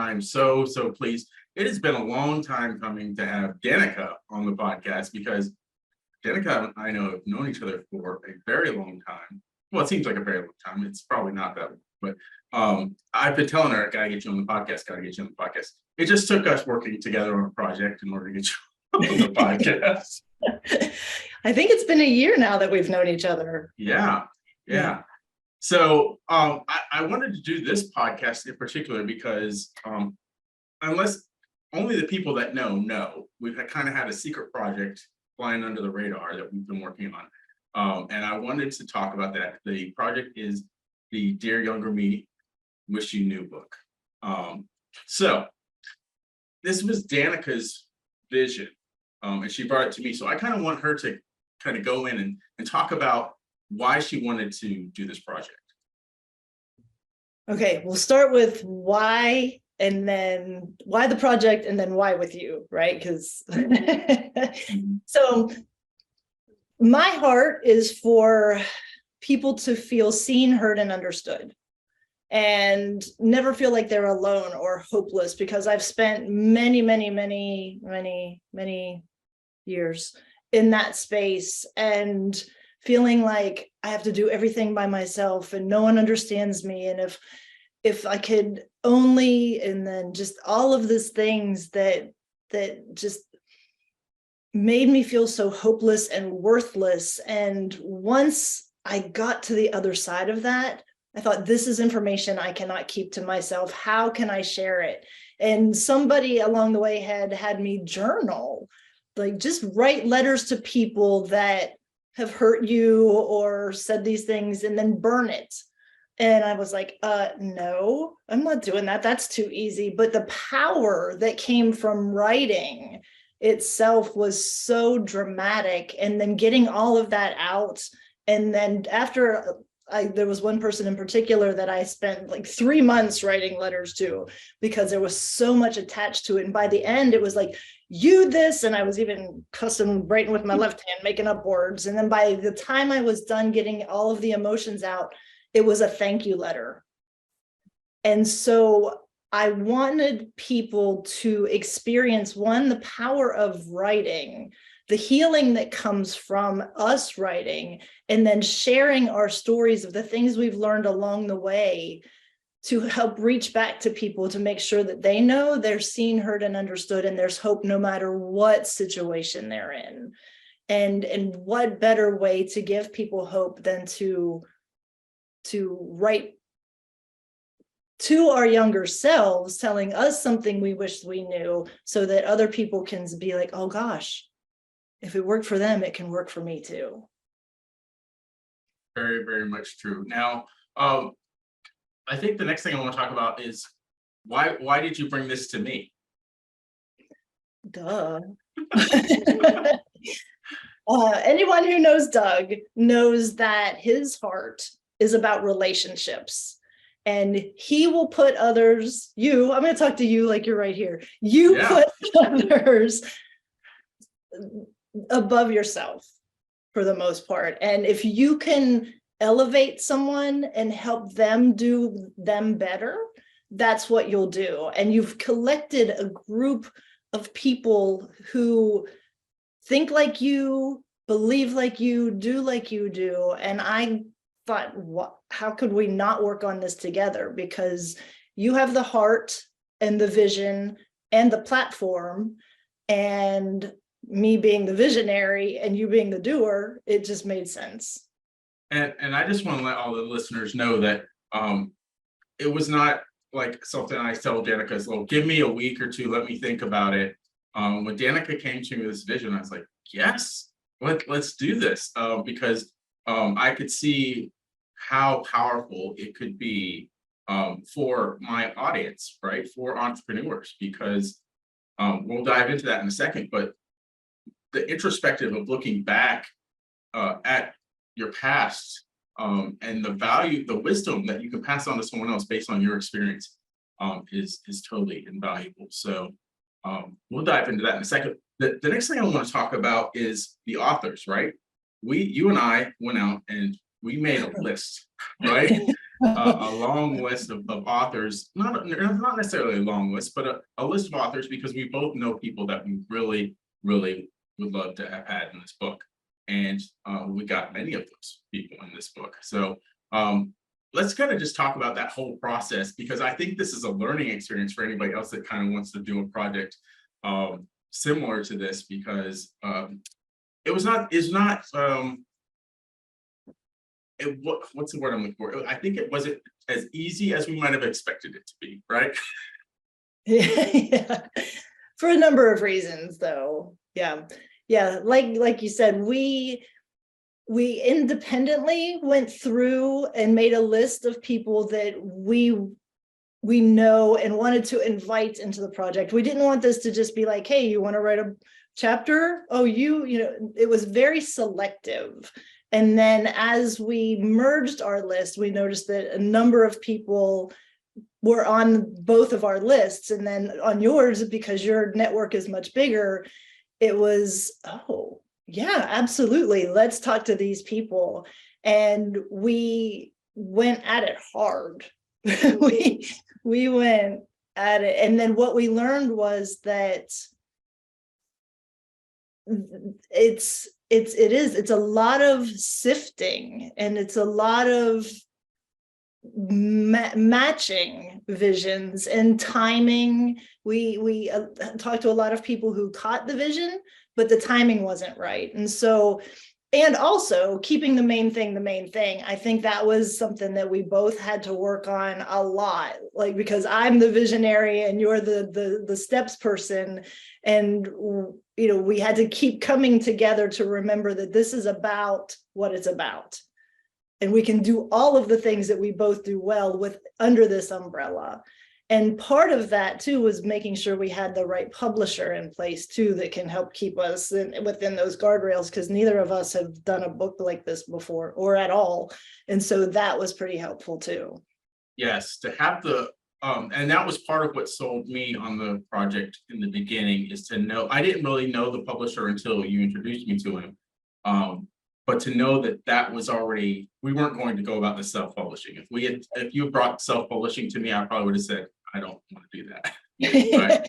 I'm so pleased. It has been a long time coming to have Danica on the podcast because Danica and I know have known each other for a very long time. Well, it seems like a very long time. It's probably not that long, but I've been telling her, gotta get you on the podcast, gotta get you on the podcast. It just took us working together on a project in order to get you on the podcast. I think it's been a year now that we've known each other. Yeah. So I wanted to do this podcast in particular because unless only the people that know, we've kind of had a secret project flying under the radar that we've been working on. And I wanted to talk about that. The project is the Dear Younger Me, Wish You Knew book. So this was Danica's vision, and she brought it to me. So I kind of want her to kind of go in and talk about why she wanted to do this project. Okay, we'll start with why, and then why the project, and then why with you, right? Because so my heart is for people to feel seen, heard, and understood, and never feel like they're alone or hopeless, because I've spent many years in that space and feeling like I have to do everything by myself and no one understands me. And if I could only, and then just all of these things that just made me feel so hopeless and worthless. And once I got to the other side of that, I thought, this is information I cannot keep to myself. How can I share it? And somebody along the way had me journal, like just write letters to people that have hurt you or said these things, and then burn it. And I was like, no, I'm not doing that. That's too easy. But the power that came from writing itself was so dramatic. And then getting all of that out. And then after there was one person in particular that I spent like 3 months writing letters to, because there was so much attached to it. And by the end, it was like, you this, and I was even custom writing with my left hand, making up words. And then by the time I was done getting all of the emotions out, it was a thank you letter. And so I wanted people to experience, one, the power of writing, the healing that comes from us writing, and then sharing our stories of the things we've learned along the way to help reach back to people to make sure that they know they're seen, heard, and understood, and there's hope no matter what situation they're in. And what better way to give people hope than to write to our younger selves, telling us something we wish we knew, so that other people can be like, oh gosh, if it worked for them, it can work for me too. Very, very much true. Now, I think the next thing I want to talk about is why did you bring this to me? Duh. Anyone who knows Doug knows that his heart is about relationships, and he will put others, I'm going to talk to you like you're right here. Put others above yourself for the most part. And if you can elevate someone and help them do them better, that's what you'll do. And you've collected a group of people who think like you, believe like you, do like you do. And I thought, how could we not work on this together? Because you have the heart and the vision and the platform, and me being the visionary and you being the doer, it just made sense. And I just want to let all the listeners know that it was not like something I told Danica, well, give me a week or two, let me think about it. When Danica came to me with this vision, I was like, yes, let's do this, because I could see how powerful it could be for my audience, right? For entrepreneurs, because we'll dive into that in a second, but the introspective of looking back at your past and the value, the wisdom that you can pass on to someone else based on your experience is totally invaluable. So we'll dive into that in a second. The next thing I want to talk about is the authors, right? You and I went out and we made a list, right? a long list of authors, not necessarily a long list, but a list of authors, because we both know people that we really, really would love to have had in this book. And we got many of those people in this book. So let's kind of just talk about that whole process, because I think this is a learning experience for anybody else that kind of wants to do a project similar to this, because what's the word I'm looking for? I think it wasn't as easy as we might have expected it to be, right? Yeah. For a number of reasons, though. Yeah, like you said, we independently went through and made a list of people that we know and wanted to invite into the project. We didn't want this to just be like, hey, you want to write a chapter? Oh, you know, it was very selective. And then as we merged our list, we noticed that a number of people were on both of our lists. And then on yours, because your network is much bigger, it was, oh, yeah, absolutely. Let's talk to these people. And we went at it hard. we went at it. And then what we learned was that it's a lot of sifting, and it's a lot of matching visions and timing. We talked to a lot of people who caught the vision, but the timing wasn't right. And so, and also keeping the main thing. I think that was something that we both had to work on a lot, like, because I'm the visionary and you're the steps person. And, you know, we had to keep coming together to remember that this is about what it's about. And we can do all of the things that we both do well with under this umbrella. And part of that too was making sure we had the right publisher in place too, that can help keep us within those guardrails, because neither of us have done a book like this before or at all. And so that was pretty helpful too. Yes, to have the and that was part of what sold me on the project in the beginning, is to know, I didn't really know the publisher until you introduced me to him. But to know that was already, we weren't going to go about the self-publishing. If you brought self-publishing to me, I probably would have said, I don't want to do that.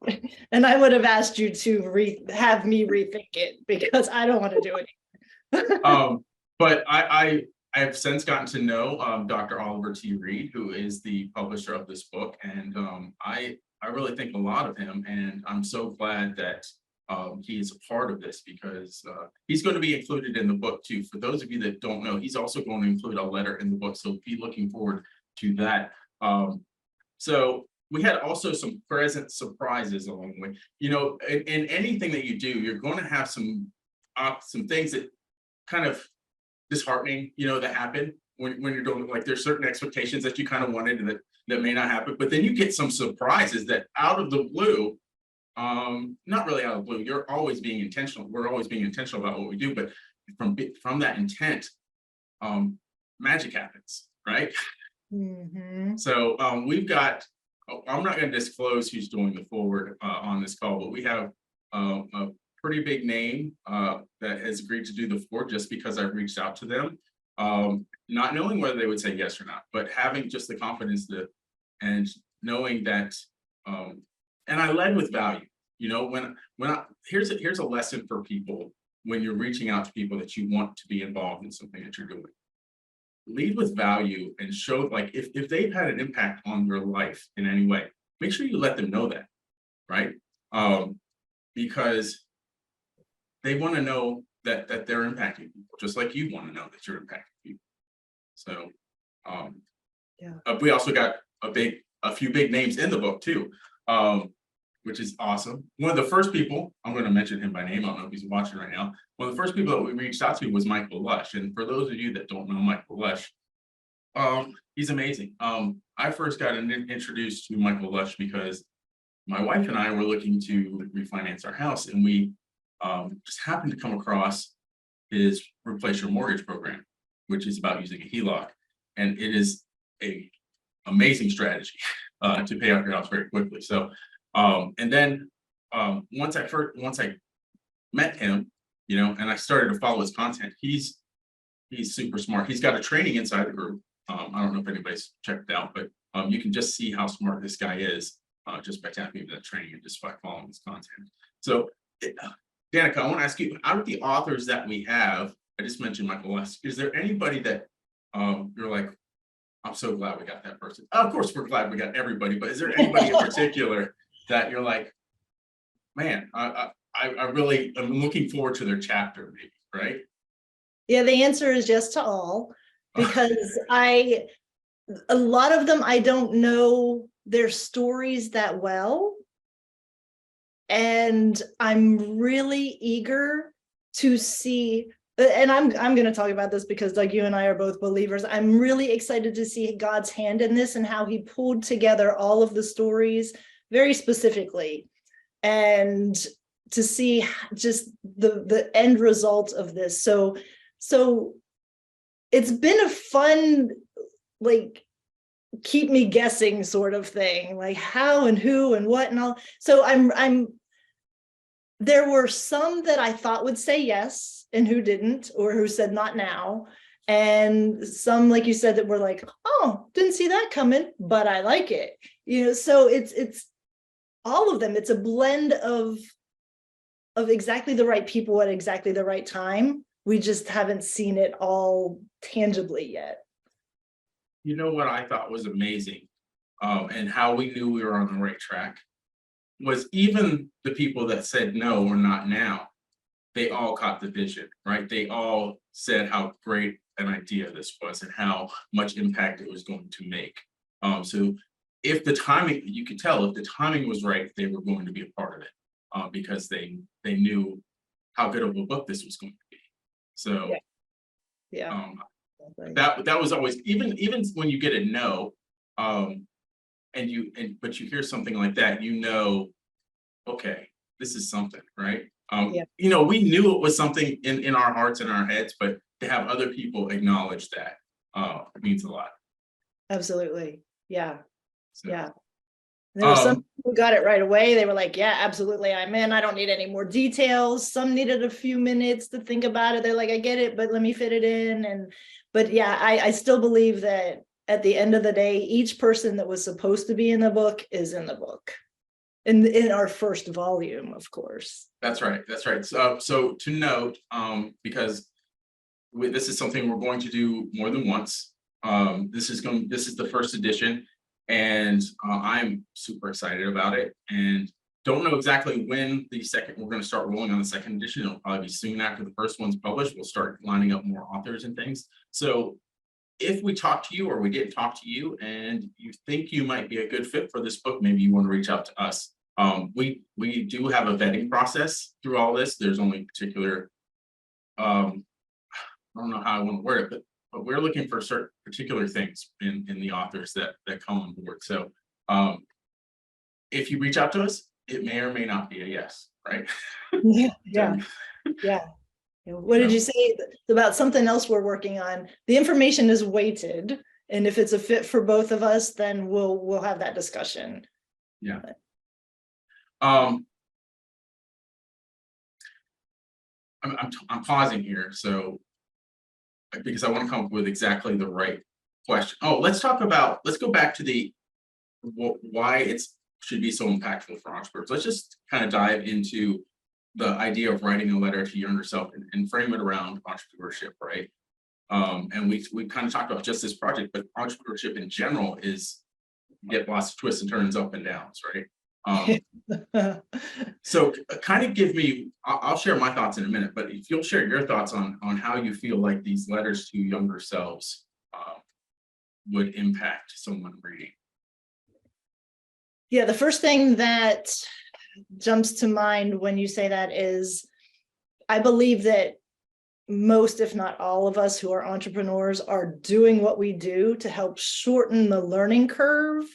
Right? And I would have asked you to have me rethink it, because I don't want to do it. But I have since gotten to know Dr. Oliver T. Reed, who is the publisher of this book, and I really think a lot of him, and I'm so glad that he is a part of this, because he's going to be included in the book too. For those of you that don't know, he's also going to include a letter in the book, so be looking forward to that. So we had also some present surprises along the way. You know, in anything that you do, you're going to have some things that kind of disheartening, you know, that happen when you're doing, like, there's certain expectations that you kind of wanted that may not happen, but then you get some surprises that out of the blue, not really out of the blue, you're always being intentional. We're always being intentional about what we do, but from that intent, magic happens, right? Mm-hmm. So we've got, I'm not going to disclose who's doing the forward on this call, but we have a pretty big name that has agreed to do the forward, just because I've reached out to them, not knowing whether they would say yes or not, but having just the confidence and knowing that, and I led with value. You know, here's a lesson for people when you're reaching out to people that you want to be involved in something that you're doing. Lead with value and show, like, if they've had an impact on your life in any way, make sure you let them know that, right? Because they want to know that they're impacting people, just like you want to know that you're impacting people. So yeah, we also got a few big names in the book too, which is awesome. One of the first people, I'm going to mention him by name, I don't know if he's watching right now. One of the first people that we reached out to was Michael Lush. And for those of you that don't know Michael Lush, he's amazing. I first got introduced to Michael Lush because my wife and I were looking to refinance our house, and we just happened to come across his Replace Your Mortgage program, which is about using a HELOC. And it is an amazing strategy to pay off your house very quickly. So and then once I met him, you know, and I started to follow his content, he's super smart. He's got a training inside the group I don't know if anybody's checked it out, but you can just see how smart this guy is just by tapping into that training and just by following his content. So, Danica, I want to ask you, out of the authors that we have, I just mentioned Michael West, is there anybody that you're like, I'm so glad we got that person? Of course, we're glad we got everybody, but is there anybody in particular that you're like, man, I really am looking forward to their chapter, maybe, right? Yeah, the answer is yes to all, because a lot of them, I don't know their stories that well. And I'm really eager to see, and I'm going to talk about this because Doug, you and I are both believers. I'm really excited to see God's hand in this and how he pulled together all of the stories very specifically, and to see just the end result of this. So it's been a fun, like, keep me guessing sort of thing, like how and who and what and all. So there were some that I thought would say yes and who didn't, or who said not now. And some, like you said, that were like, oh, didn't see that coming, but I like it. So it's all of them. It's a blend of exactly the right people at exactly the right time. We just haven't seen it all tangibly yet. You know what I thought was amazing, and how we knew we were on the right track, was even the people that said no, we're not now, they all caught the vision, right? They all said how great an idea this was and how much impact it was going to make. So if the timing, you could tell if the timing was right, they were going to be a part of it, because they knew how good of a book this was going to be. So Yeah. that was always, even when you get a no, but you hear something like that, okay, this is something, right? We knew it was something in our hearts and our heads, but to have other people acknowledge that means a lot. Absolutely. Yeah. So, yeah. There were some who got it right away. They were like, yeah, absolutely, I'm in. I don't need any more details. Some needed a few minutes to think about it. They're like, I get it, but let me fit it in. But yeah, I still believe that at the end of the day, each person that was supposed to be in the book is in the book. In our first volume, of course. That's right. So to note, because this is something we're going to do more than once. This is the first edition, and I'm super excited about it. And don't know exactly when we're going to start rolling on the second edition. It'll probably be soon after the first one's published. We'll start lining up more authors and things. So if we talk to you or we didn't talk to you and you think you might be a good fit for this book, maybe you want to reach out to us. We do have a vetting process through all this. There's only particular, I don't know how I want to word it, but we're looking for certain particular things in the authors that come on board. So if you reach out to us, it may or may not be a yes, right? Yeah. What did you say about something else we're working on? The information is weighted, and if it's a fit for both of us, then we'll have that discussion. Yeah. I'm pausing here, so because I want to come up with exactly the right question. Let's go back to why it should be so impactful for entrepreneurs. Let's just kind of dive into the idea of writing a letter to your younger self and frame it around entrepreneurship, right? And we kind of talked about just this project, but entrepreneurship in general get lots of twists and turns, up and downs, right? So kind of I'll share my thoughts in a minute, but if you'll share your thoughts on how you feel like these letters to younger selves would impact someone reading. Yeah, the first thing that jumps to mind when you say that is, I believe that most, if not all of us who are entrepreneurs, are doing what we do to help shorten the learning curve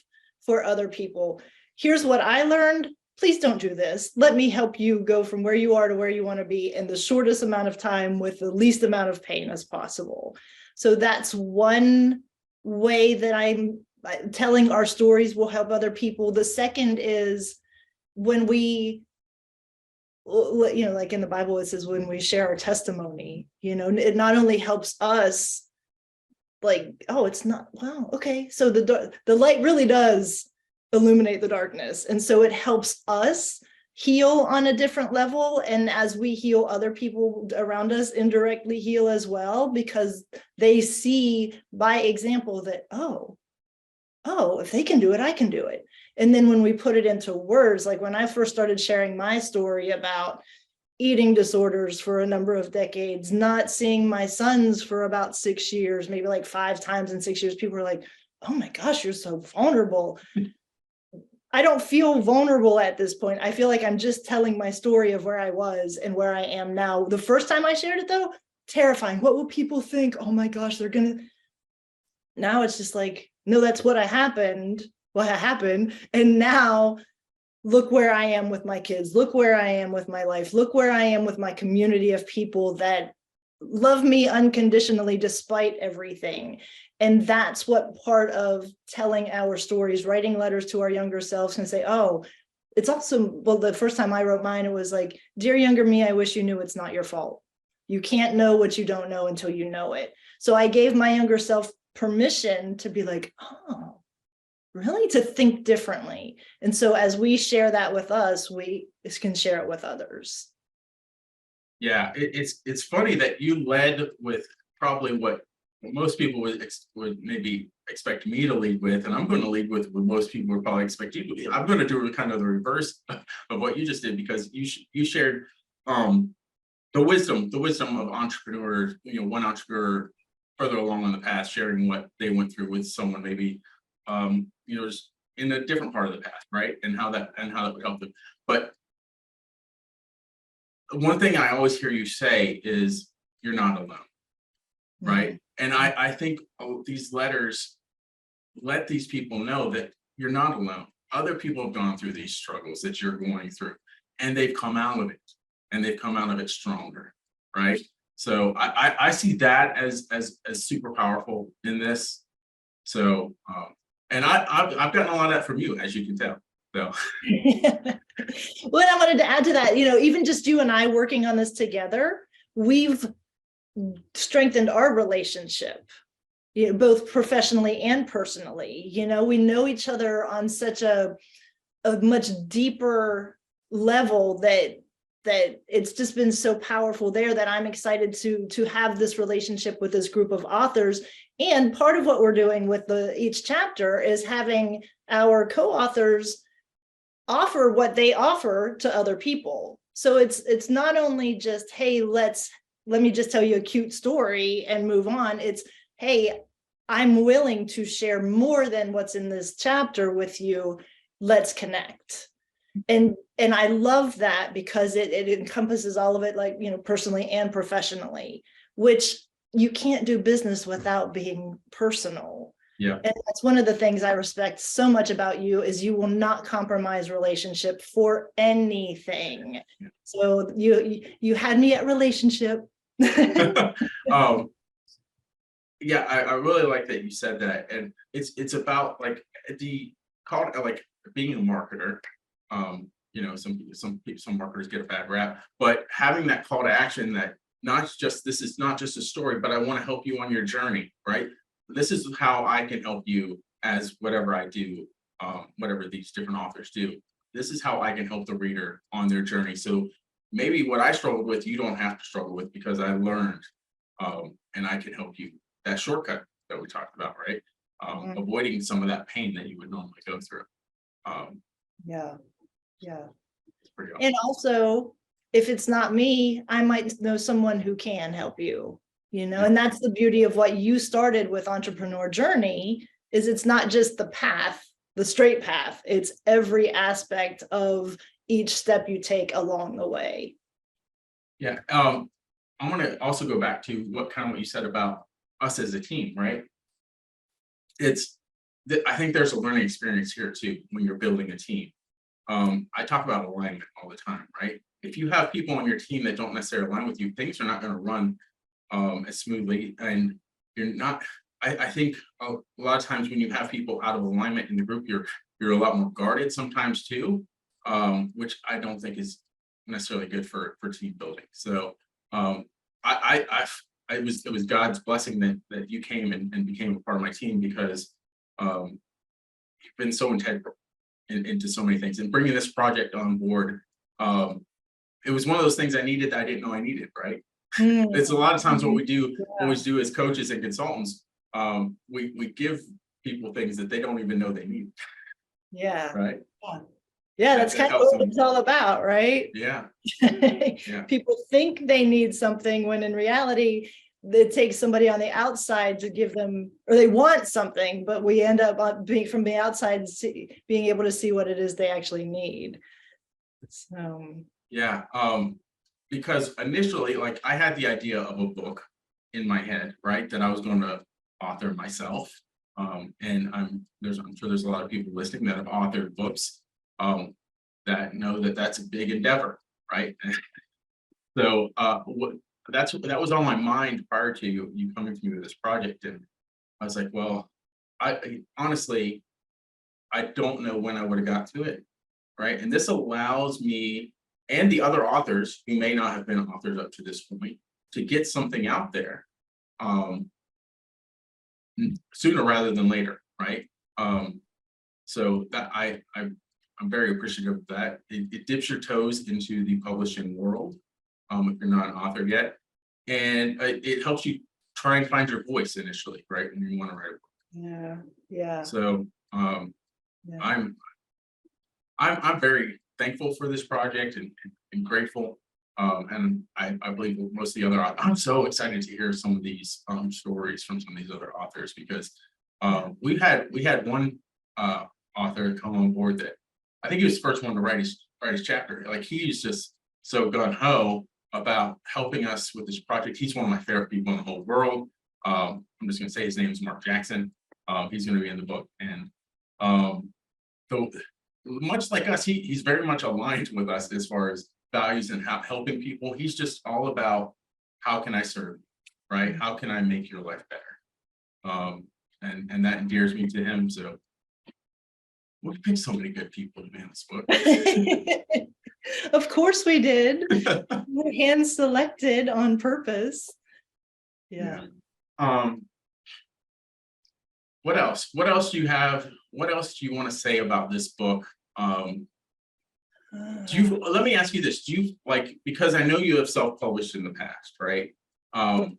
for other people. Here's what I learned. Please don't do this. Let me help you go from where you are to where you want to be in the shortest amount of time with the least amount of pain as possible. So that's one way that I'm telling our stories will help other people. The second is when we, like in the Bible, it says when we share our testimony, it not only helps us like, oh, it's not, wow, okay. So the light really does illuminate the darkness. And so it helps us heal on a different level. And as we heal, other people around us indirectly heal as well, because they see by example that, oh, if they can do it, I can do it. And then when we put it into words, like when I first started sharing my story about eating disorders for a number of decades, not seeing my sons for about 6 years, maybe like 5 times in 6 years, people were like, oh my gosh, you're so vulnerable. I don't feel vulnerable at this point. I feel like I'm just telling my story of where I was and where I am now. The first time I shared it though, terrifying. What will people think? Oh my gosh, they're gonna. Now it's just like, no, that's what happened. And now look where I am with my kids. Look where I am with my life. Look where I am with my community of people that love me unconditionally despite everything. And that's what part of telling our stories, writing letters to our younger selves, can say, oh, it's also, well, the first time I wrote mine, it was like, dear younger me, I wish you knew it's not your fault. You can't know what you don't know until you know it. So I gave my younger self permission to be like, oh, really? To think differently. And so as we share that with us, we can share it with others. Yeah, it's funny that you led with probably what most people would maybe expect me to lead with, and I'm going to lead with what most people would probably expect you to lead. I'm going to do kind of the reverse of what you just did, because you shared the wisdom of entrepreneurs, one entrepreneur further along in the past, sharing what they went through with someone maybe just in a different part of the path, right? And how that would help them. But one thing I always hear you say is you're not alone, right? Mm-hmm. And I think these letters let these people know that you're not alone. Other people have gone through these struggles that you're going through, and they've come out of it, and they've come out of it stronger, right? So I see that as super powerful in this. So and I've gotten a lot of that from you, as you can tell. So Well, I wanted to add to that, even just you and I working on this together, we've strengthened our relationship, both professionally and personally. We know each other on such a much deeper level that it's just been so powerful there, that I'm excited to have this relationship with this group of authors. And part of what we're doing with each chapter is having our co-authors offer what they offer to other people. So it's not only just, hey, let me just tell you a cute story and move on. It's, hey, I'm willing to share more than what's in this chapter with you. Let's connect. And I love that, because it encompasses all of it, like, personally and professionally, which you can't do business without being personal. yeah. And that's one of the things I respect so much about you, is you will not compromise relationship for anything. Yeah. So you had me at relationship. Yeah, I really like that you said that, and it's about like the call, like being a marketer. Some marketers get a bad rap, but having that call to action, that this is not just a story, but I want to help you on your journey, right? This is how I can help you as whatever I do, whatever these different authors do. This is how I can help the reader on their journey. So maybe what I struggled with, you don't have to struggle with, because I learned, and I can help you. That shortcut that we talked about, right? Avoiding some of that pain that you would normally go through. Yeah. It's pretty awesome. And also, if it's not me, I might know someone who can help you, and that's the beauty of what you started with Entrepreneur Journey, is it's not just the path, the straight path, it's every aspect of each step you take along the way. Yeah. I want to also go back to what you said about us as a team, right? I think there's a learning experience here too when you're building a team. I talk about alignment all the time, right? If you have people on your team that don't necessarily align with you, things are not going to run as smoothly, and you're not. I think a lot of times when you have people out of alignment in the group, you're a lot more guarded sometimes too, which I don't think is necessarily good for team building. So I it was God's blessing that you came and became a part of my team, because you've been so integral into so many things, and bringing this project on board. It was one of those things I needed that I didn't know I needed, right? It's a lot of times what we do, always do as coaches and consultants. We give people things that they don't even know they need. Yeah. Right. Yeah, that's kind of what it's all about, right? Yeah. People think they need something when in reality, it takes somebody on the outside to give them, or they want something, but we end up being from the outside, being able to see what it is they actually need. So. Yeah. Because initially, like, I had the idea of a book in my head, right, that I was going to author myself. And I'm sure there's a lot of people listening that have authored books that know that that's a big endeavor, right? So that was on my mind prior to you coming to me with this project, and I was like, well, I honestly, I don't know when I would have got to it, right? And this allows me and the other authors who may not have been authors up to this point to get something out there sooner rather than later, right? So that I'm very appreciative of that. It dips your toes into the publishing world if you're not an author yet, and it helps you try and find your voice initially, right, when you want to write a book. Yeah. So I'm very thankful for this project and grateful. And I believe most of the other, I'm so excited to hear some of these stories from some of these other authors, because we had one author come on board that I think he was the first one to write his chapter. Like, he's just so gung-ho about helping us with this project. He's one of my favorite people in the whole world. I'm just going to say his name is Mark Jackson. He's going to be in the book, and so much like us, he's very much aligned with us as far as values and helping people. He's just all about, how can I serve, right? How can I make your life better? And that endears me to him. So we picked so many good people to be in this book. Of course we did. We're hand selected on purpose. Yeah. What else? What else do you have? What else do you want to say about this book? Let me ask you this. Do you, like, because I know you have self-published in the past, right? How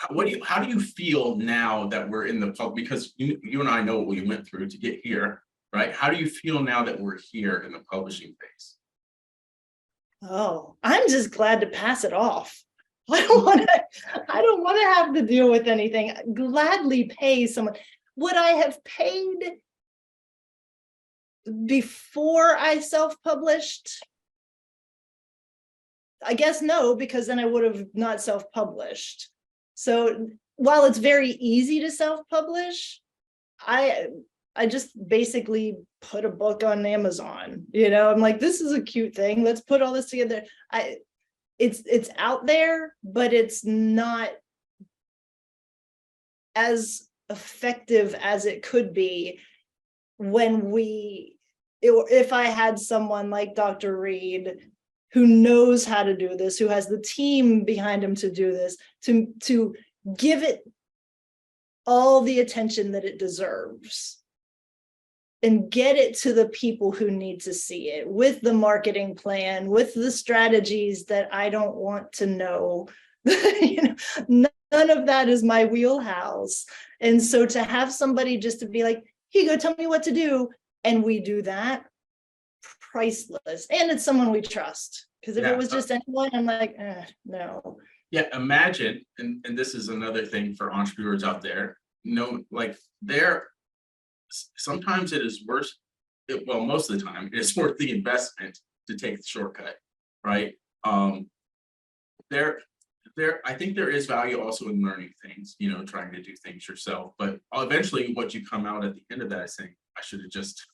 do you feel now that we're in the public, because you and I know what we went through to get here, right? How do you feel now that we're here in the publishing phase? Oh, I'm just glad to pass it off. I don't want to have to deal with anything. I'd gladly pay someone. Would I have paid before I self-published? I guess no, because then I would have not self-published. So while it's very easy to self-publish, I just basically put a book on Amazon. I'm like, this is a cute thing. Let's put all this together. It's out there, but it's not as effective as it could be when if I had someone like Dr. Reed, who knows how to do this, who has the team behind him to do this, to give it all the attention that it deserves and get it to the people who need to see it, with the marketing plan, with the strategies that I don't want to know. None of that is my wheelhouse. And so to have somebody just to be like, here you go, tell me what to do, and we do that, priceless. And it's someone we trust, because if it was just anyone, I'm like, no. Yeah, imagine, and this is another thing for entrepreneurs out there, like, sometimes it is worth it. Well, most of the time it's worth the investment to take the shortcut, right? I think there is value also in learning things, trying to do things yourself, but eventually what you come out at the end of that is saying, I should have just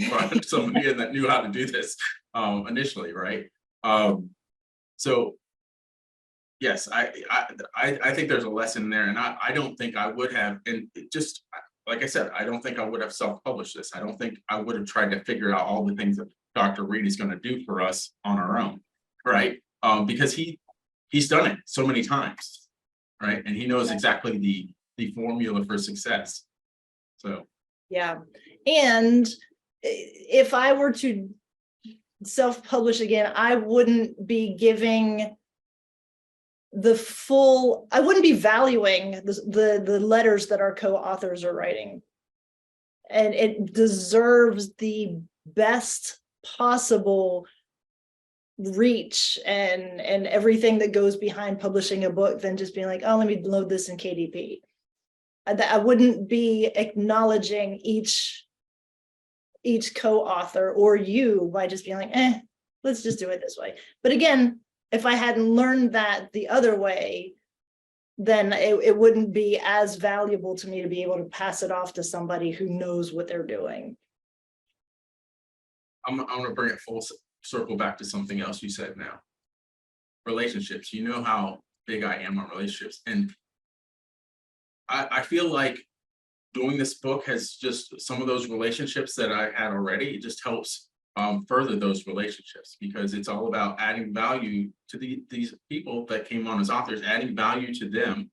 brought somebody in that knew how to do this initially, right? So yes, I think there's a lesson there, and I don't think I would have, and just like I said, I don't think I would have self-published this. I don't think I would have tried to figure out all the things that Dr. Reed is going to do for us on our own, right? Because he's done it so many times, right? And he knows exactly the formula for success. So Yeah. And if I were to self-publish again, I wouldn't be giving I wouldn't be valuing the letters that our co-authors are writing. And it deserves the best possible reach and everything that goes behind publishing a book than just being like, oh, let me load this in KDP. I wouldn't be acknowledging each co-author or you by just being like, let's just do it this way. But again, if I hadn't learned that the other way, then it wouldn't be as valuable to me to be able to pass it off to somebody who knows what they're doing. I'm going to bring it full circle back to something else you said now. Relationships. You know how big I am on relationships. And I feel like doing this book has just some of those relationships that I had already. It just helps further those relationships, because it's all about adding value to these people that came on as authors, adding value to them.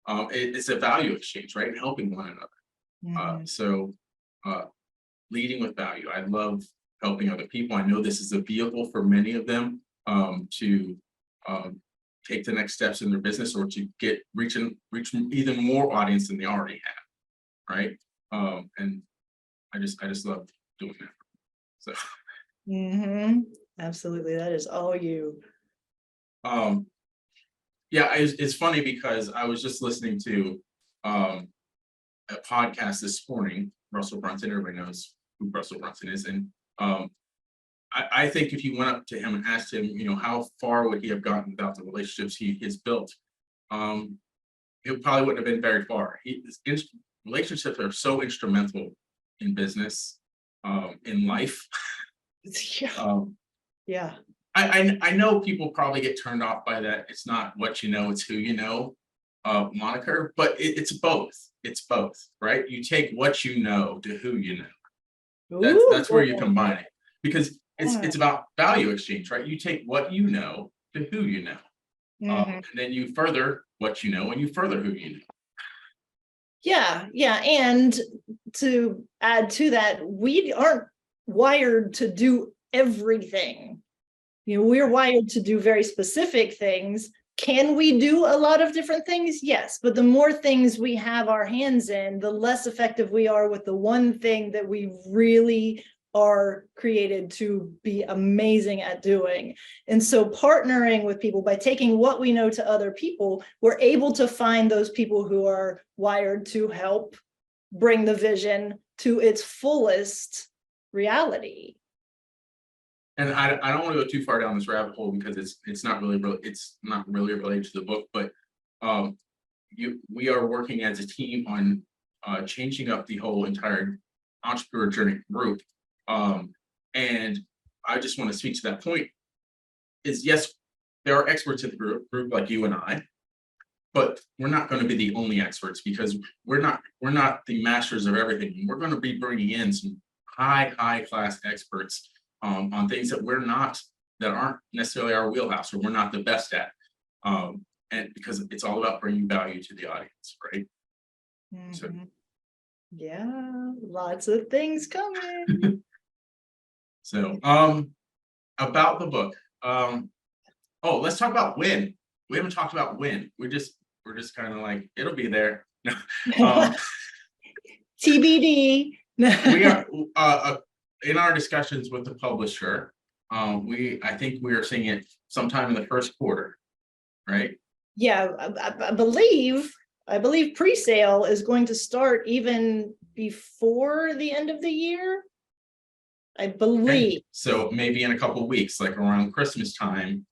It's a value exchange, right? Helping one another. So leading with value. I love helping other people. I know this is a vehicle for many of them to take the next steps in their business, or to reach even more audience than they already have, right? And I just love doing that. So absolutely, that is all you. Yeah, it's funny because I was just listening to a podcast this morning. Russell Brunson, everybody knows who Russell Brunson is, and I think if you went up to him and asked him, how far would he have gotten without the relationships he has built, it probably wouldn't have been very far. Relationships are so instrumental in business, in life. Yeah. I know people probably get turned off by that. It's not what you know, it's who you know moniker, but it's both. It's both, right? You take what you know to who you know. That's where you combine it, because it's about value exchange, right? You take what you know to who you know, and then you further what you know, and you further who you know. Yeah, and to add to that, we aren't wired to do everything. We're wired to do very specific things. Can we do a lot of different things? Yes, but the more things we have our hands in, the less effective we are with the one thing that we really are created to be amazing at doing. And so partnering with people, by taking what we know to other people, we're able to find those people who are wired to help bring the vision to its fullest reality. And I don't want to go too far down this rabbit hole, because it's not really related to the book, but we are working as a team on changing up the whole entire entrepreneur journey group. And I just want to speak to that point. Is yes, there are experts in the group like you and I, but we're not going to be the only experts, because we're not the masters of everything. We're going to be bringing in some high class experts on things that aren't necessarily our wheelhouse, or we're not the best at, and because it's all about bringing value to the audience, right? So yeah, lots of things coming. So about the book, let's talk about when. We haven't talked about when. We're just kind of like, it'll be there. TBD. We are in our discussions with the publisher. I think we are seeing it sometime in the first quarter, right? Yeah, I believe pre-sale is going to start even before the end of the year. I believe. So maybe in a couple of weeks, like around Christmas time,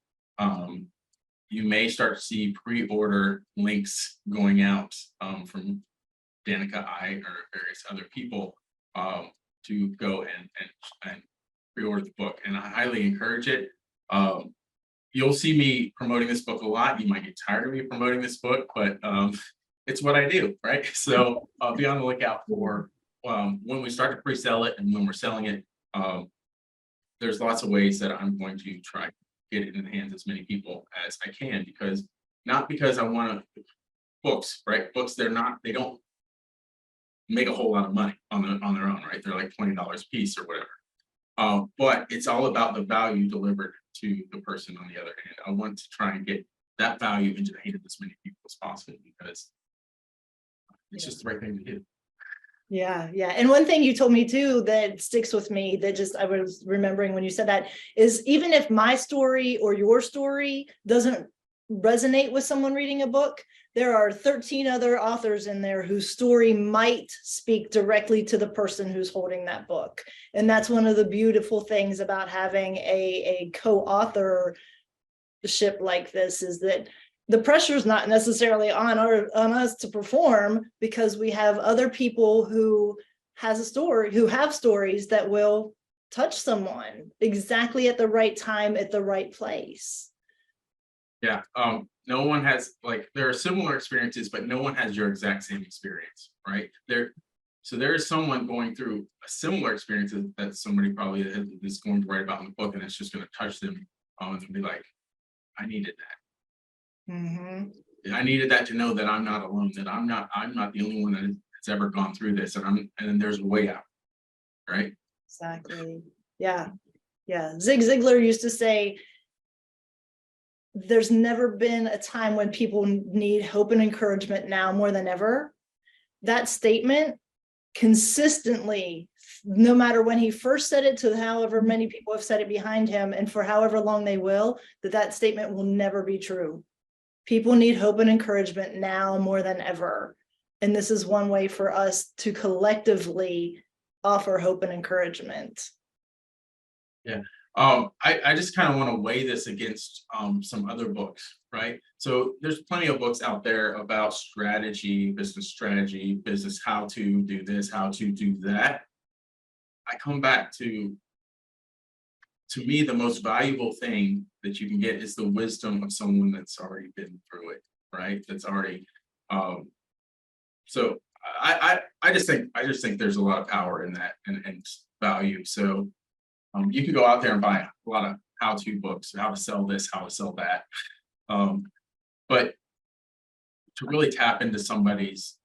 you may start to see pre-order links going out from Danica I or various other people to go and pre-order the book. And I highly encourage it. You'll see me promoting this book a lot. You might get tired of me promoting this book, but it's what I do, right? So be on the lookout for when we start to pre-sell it and when we're selling it. There's lots of ways that I'm going to try to get it in the hands of as many people as I can, not because I want to books, right? Books, they don't make a whole lot of money on their own, right? They're like $20 a piece or whatever. But it's all about the value delivered to the person on the other hand. I want to try and get that value into the hand of as many people as possible because it's just the right thing to do. Yeah, yeah. And one thing you told me too that sticks with me that just I was remembering when you said that is even if my story or your story doesn't resonate with someone reading a book, there are 13 other authors in there whose story might speak directly to the person who's holding that book. And that's one of the beautiful things about having a co-authorship like this is that the pressure is not necessarily on us to perform because we have other people who have stories that will touch someone exactly at the right time at the right place. Yeah. No one has like there are similar experiences, but no one has your exact same experience, right? So there is someone going through a similar experience that somebody probably is going to write about in the book, and it's just going to touch them and be like, I needed that. Mm-hmm. I needed that to know that I'm not alone, that I'm not the only one that's ever gone through this, and there's a way out, right? Exactly. Yeah. Yeah. Zig Ziglar used to say, there's never been a time when people need hope and encouragement now more than ever. That statement consistently, no matter when he first said it to however many people have said it behind him and for however long they will, that statement will never be true. People need hope and encouragement now more than ever. And this is one way for us to collectively offer hope and encouragement. Yeah. I just kind of want to weigh this against some other books, right? So there's plenty of books out there about strategy, business, how to do this, how to do that. I come back to me, the most valuable thing that you can get is the wisdom of someone that's already been through it, right? That's already so I just think there's a lot of power in that and value. So you can go out there and buy a lot of how-to books, how to sell this, how to sell that. But to really tap into somebody's,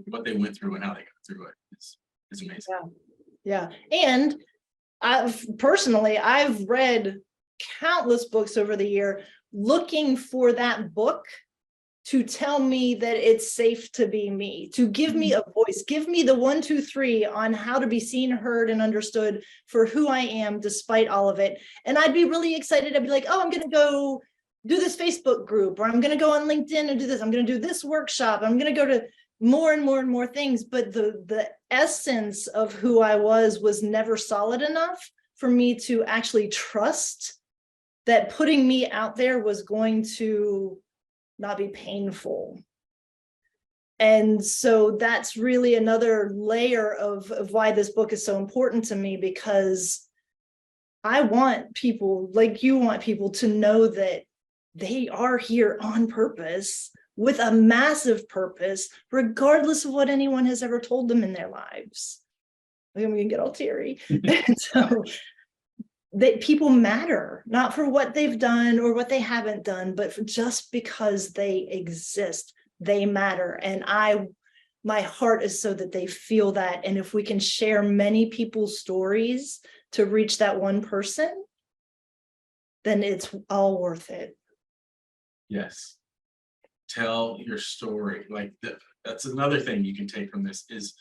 what they went through and how they got through it is amazing. Yeah. And I've read countless books over the year looking for that book to tell me that it's safe to be me, to give me a voice, give me the 1, 2, 3 on how to be seen, heard, and understood for who I am, despite all of it. And I'd be really excited. I'd be like, oh, I'm going to go do this Facebook group, or I'm going to go on LinkedIn and do this. I'm going to do this workshop. I'm going to go to more and more and more things. But the essence of who I was never solid enough for me to actually trust that putting me out there was going to not be painful. And so that's really another layer of why this book is so important to me, because I want people like you want people to know that they are here on purpose with a massive purpose, regardless of what anyone has ever told them in their lives. I mean, we can get all teary. And so that people matter, not for what they've done or what they haven't done, but for just because they exist, they matter. And my heart is so that they feel that. And if we can share many people's stories to reach that one person, then it's all worth it. Yes. Tell your story. Like that's another thing you can take from this is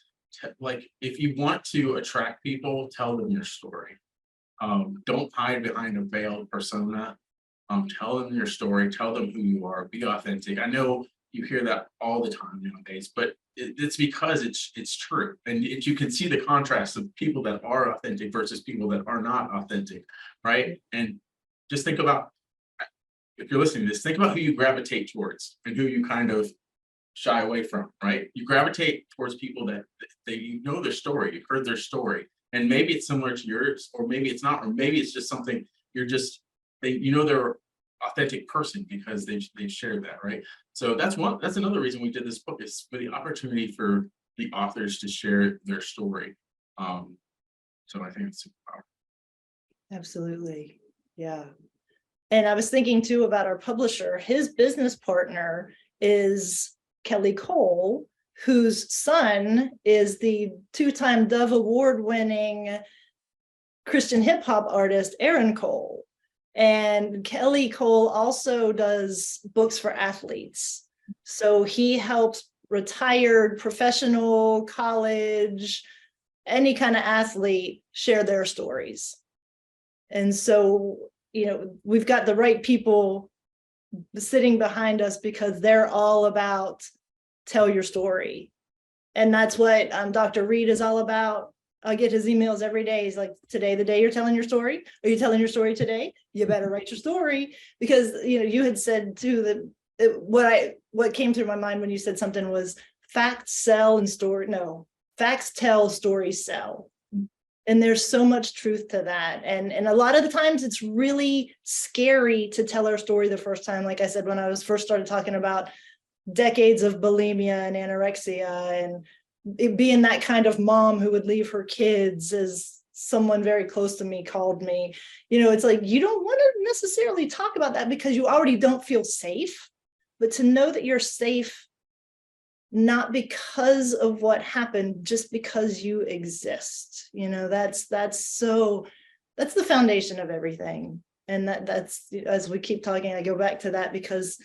like, if you want to attract people, tell them your story. Don't hide behind a veiled persona. Tell them your story, tell them who you are, be authentic. I know you hear that all the time nowadays, but it's because it's true. And you can see the contrast of people that are authentic versus people that are not authentic, right? And just think about, if you're listening to this, think about who you gravitate towards and who you kind of shy away from, right? You gravitate towards people that you know their story, you've heard their story, and maybe it's similar to yours, or maybe it's not, or maybe it's just something they're authentic person because they've shared that, right? So that's another reason we did this book, is for the opportunity for the authors to share their story. So I think it's super powerful. Absolutely. Yeah. And I was thinking too about our publisher. His business partner is Kelly Cole, whose son is the 2-time Dove Award-winning Christian hip hop artist, Aaron Cole. And Kelly Cole also does books for athletes. So he helps retired, professional, college, any kind of athlete share their stories. And so, we've got the right people sitting behind us because they're all about tell your story. And that's what Dr. Reed is all about. I get his emails every day. He's like, today, the day you're telling your story. Are you telling your story today? You better write your story. Because, you had said too that what came through my mind when you said something was facts sell and story. No, facts tell, stories sell. And there's so much truth to that. And a lot of the times it's really scary to tell our story the first time. Like I said, when I was first started talking about decades of bulimia and anorexia and it being that kind of mom who would leave her kids, as someone very close to me called me, it's like, you don't want to necessarily talk about that because you already don't feel safe, but to know that you're safe, not because of what happened, just because you exist, that's the foundation of everything. And that's, as we keep talking, I go back to that because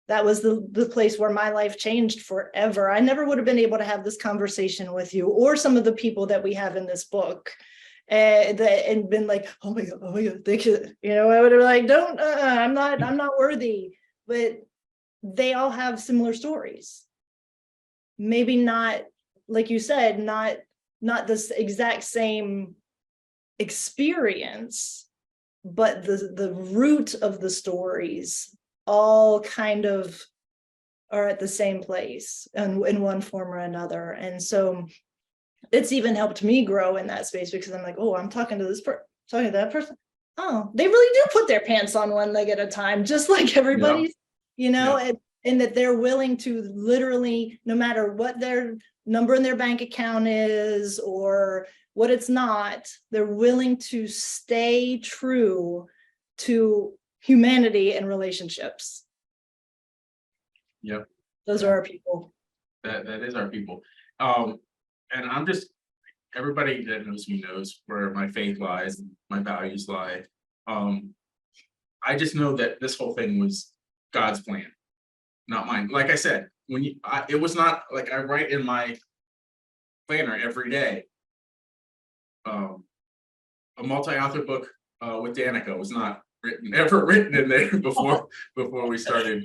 that was the place where my life changed forever. I never would have been able to have this conversation with you or some of the people that we have in this book and been like, oh my God, thank you. I would have like, I'm not worthy, but they all have similar stories. Maybe not, like you said, not this exact same experience, but the root of the stories all kind of are at the same place and in one form or another. And so it's even helped me grow in that space because I'm like, oh, I'm talking to this person, talking to that person. Oh, they really do put their pants on one leg at a time, just like everybody's, and that they're willing to literally, no matter what their number in their bank account is or what it's not, they're willing to stay true to humanity and relationships. Yep. Those are our people. That is our people. And I'm just, everybody that knows me knows where my faith lies, my values lie. I just know that this whole thing was God's plan, not mine. Like I said, it was not like I write in my planner every day. A multi-author book with Danica was not ever written in there before we started.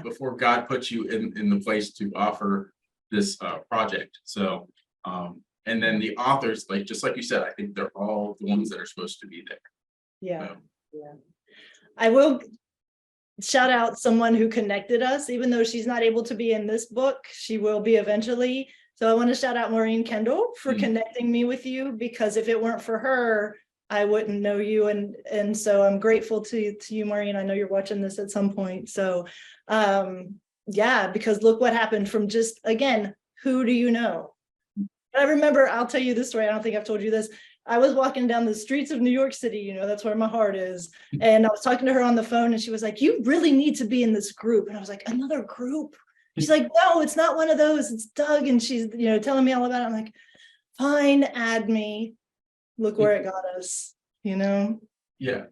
Before God put you in the place to offer this project. So, and then the authors, just like you said, I think they're all the ones that are supposed to be there. Yeah. I will shout out someone who connected us, even though she's not able to be in this book, she will be eventually. So I want to shout out Maureen Kendall for connecting me with you, because if it weren't for her, I wouldn't know you. And so I'm grateful to you, Maureen. I know you're watching this at some point. So because look what happened from just, again, who do you know? I remember, I'll tell you this story. I don't think I've told you this. I was walking down the streets of New York City, that's where my heart is. And I was talking to her on the phone and she was like, you really need to be in this group. And I was like, another group? She's like, no, it's not one of those. It's Doug. And she's, telling me all about it. I'm like, fine, add me. Look where it got us, Yeah.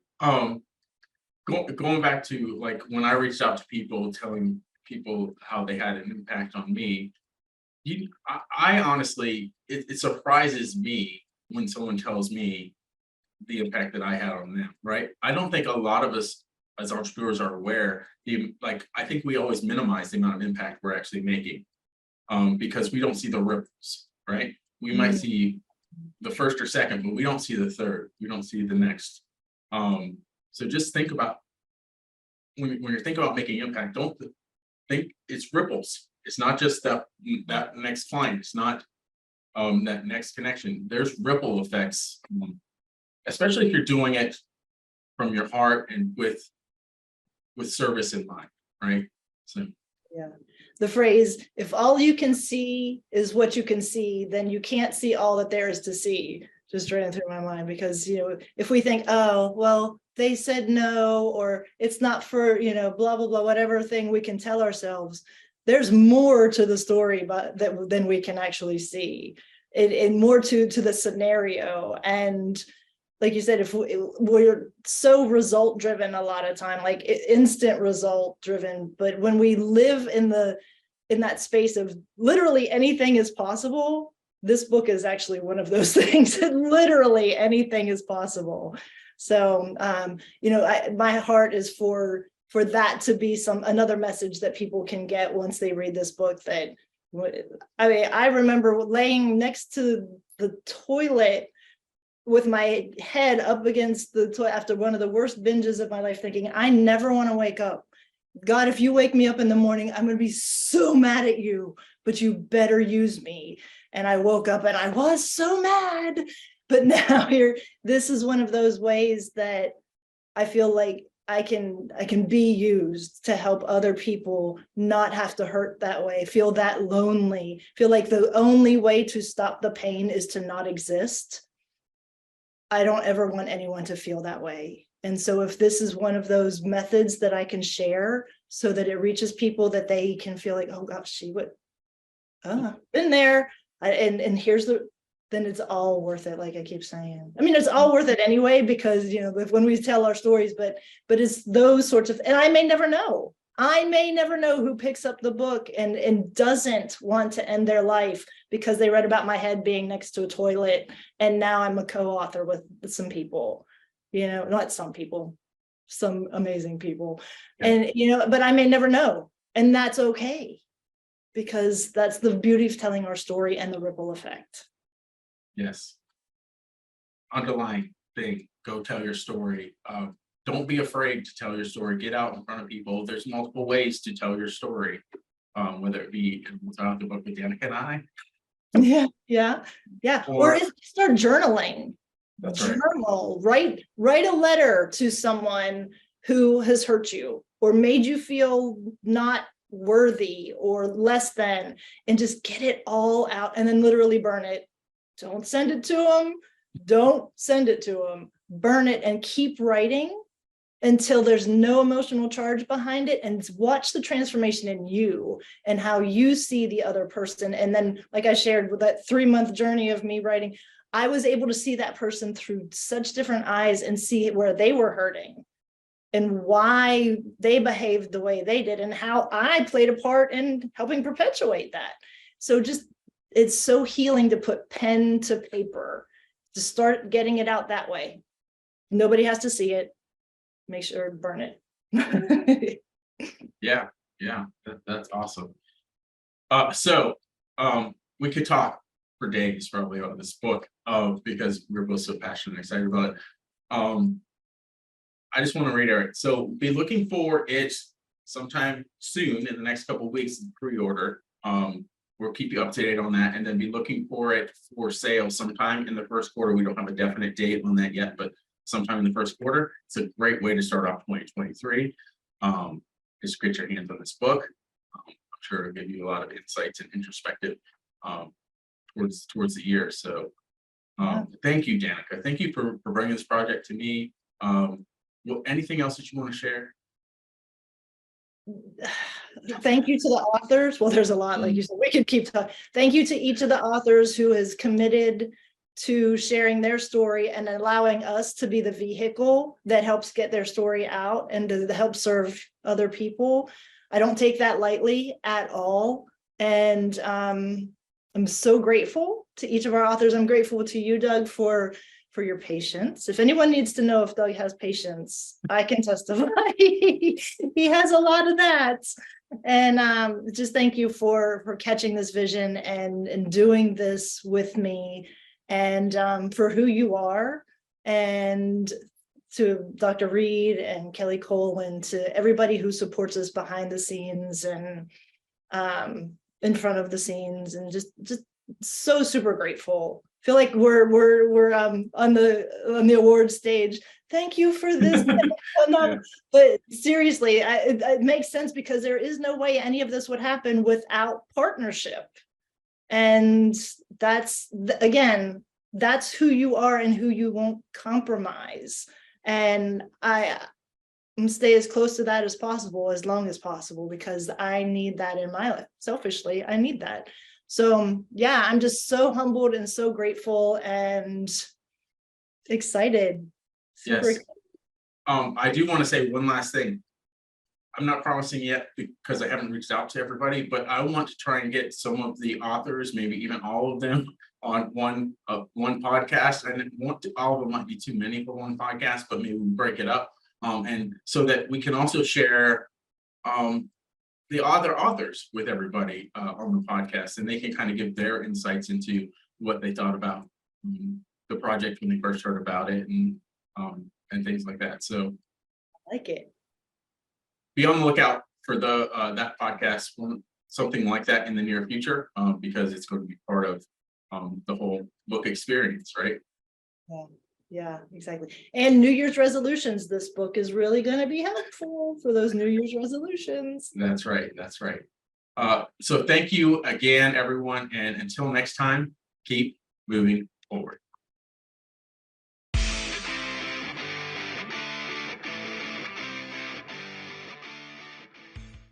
Going back to like when I reached out to people, telling people how they had an impact on me, I honestly, it surprises me when someone tells me the impact that I had on them, right? I don't think a lot of us as entrepreneurs are aware, I think we always minimize the amount of impact we're actually making because we don't see the ripples, right? We might see the first or second, but we don't see the third. We don't see the next. So just think about, when you're thinking about making impact, don't think it's ripples. It's not just that next client. It's not that next connection. There's ripple effects, especially if you're doing it from your heart and with service in mind, right? So yeah, the phrase, if all you can see is what you can see, then you can't see all that there is to see. just ran through my mind, because, if we think, oh, well, they said no, or it's not for, blah, blah, blah, whatever thing we can tell ourselves, there's more to the story than we can actually see, and more to the scenario. And like you said, if we're so result driven a lot of time, like instant result driven, but when we live in that space of literally anything is possible, this book is actually one of those things. Literally anything is possible. So, my heart is for that to be another message that people can get once they read this book. I remember laying next to the toilet with my head up against the toilet after one of the worst binges of my life, thinking, I never want to wake up. God, if you wake me up in the morning, I'm going to be so mad at you, but you better use me. And I woke up and I was so mad. But now this is one of those ways that I feel like I can be used to help other people not have to hurt that way, feel that lonely, feel like the only way to stop the pain is to not exist. I don't ever want anyone to feel that way. And so if this is one of those methods that I can share so that it reaches people, that they can feel like, oh gosh, she would, been there. And then it's all worth it. Like I keep saying, I mean, it's all worth it anyway, because, when we tell our stories, but it's those sorts of, and I may never know who picks up the book and doesn't want to end their life because they read about my head being next to a toilet. And now I'm a co-author with some people, not some people, some amazing people. Yeah. And, but I may never know. And that's okay, because that's the beauty of telling our story and the ripple effect. Yes. Underlying thing, go tell your story. Don't be afraid to tell your story. Get out in front of people. There's multiple ways to tell your story, whether it be the book with Danica and I. Yeah. Or if you start journaling, journal, right. Write a letter to someone who has hurt you or made you feel not worthy or less than, and just get it all out, and then literally burn it. Don't send it to them. Don't send it to them. Burn it and keep writing until there's no emotional charge behind it, and watch the transformation in you and how you see the other person. And then, like I shared with that 3-month journey of me writing, I was able to see that person through such different eyes and see where they were hurting and why they behaved the way they did and how I played a part in helping perpetuate that. So it's so healing to put pen to paper, to start getting it out that way. Nobody has to see it. Make sure to burn it. Yeah, that's awesome. So we could talk for days probably on this book, because we're both so passionate and excited about it. I just want to reiterate. So be looking for it sometime soon in the next couple of weeks, pre-order. We'll keep you up to date on that, and then be looking for it for sale sometime in the first quarter. We don't have a definite date on that yet, but sometime in the first quarter. It's a great way to start off 2023. Just get your hands on this book. I'm sure it'll give you a lot of insights and introspective towards the year. So thank you, Danica. Thank you for bringing this project to me. Anything else that you want to share? Thank you to the authors. Well, there's a lot, like you said, we could keep talking. Thank you to each of the authors who is committed to sharing their story and allowing us to be the vehicle that helps get their story out and to help serve other people. I don't take that lightly at all. And I'm so grateful to each of our authors. I'm grateful to you, Doug, for your patience. If anyone needs to know if Doug has patience, I can testify. He has a lot of that. And just thank you for catching this vision and doing this with me, and for who you are, and to Dr. Reed and Kelly Cole, and to everybody who supports us behind the scenes and in front of the scenes, and just so super grateful. Feel like we're on the awards stage. Thank you for this. Yeah. But seriously, it makes sense, because there is no way any of this would happen without partnership. And that's, again, that's who you are and who you won't compromise. And I'm stay as close to that as possible, as long as possible, because I need that in my life. Selfishly, I need that. So yeah, I'm just so humbled and so grateful and excited. Super Yes. excited. I do want to say one last thing. I'm not promising yet because I haven't reached out to everybody, but I want to try and get some of the authors, maybe even all of them, on one podcast. And all of them might be too many for one podcast, but maybe we break it up, and so that we can also share the other authors with everybody on the podcast, and they can kind of give their insights into what they thought about the project when they first heard about it, and things like that. So I like it. be on the lookout for that podcast, something like that in the near future, because it's going to be part of the whole book experience, right? Yeah, exactly. And New Year's resolutions. This book is really going to be helpful for those New Year's resolutions. That's right. That's right. So thank you again, everyone. And until next time, keep moving forward.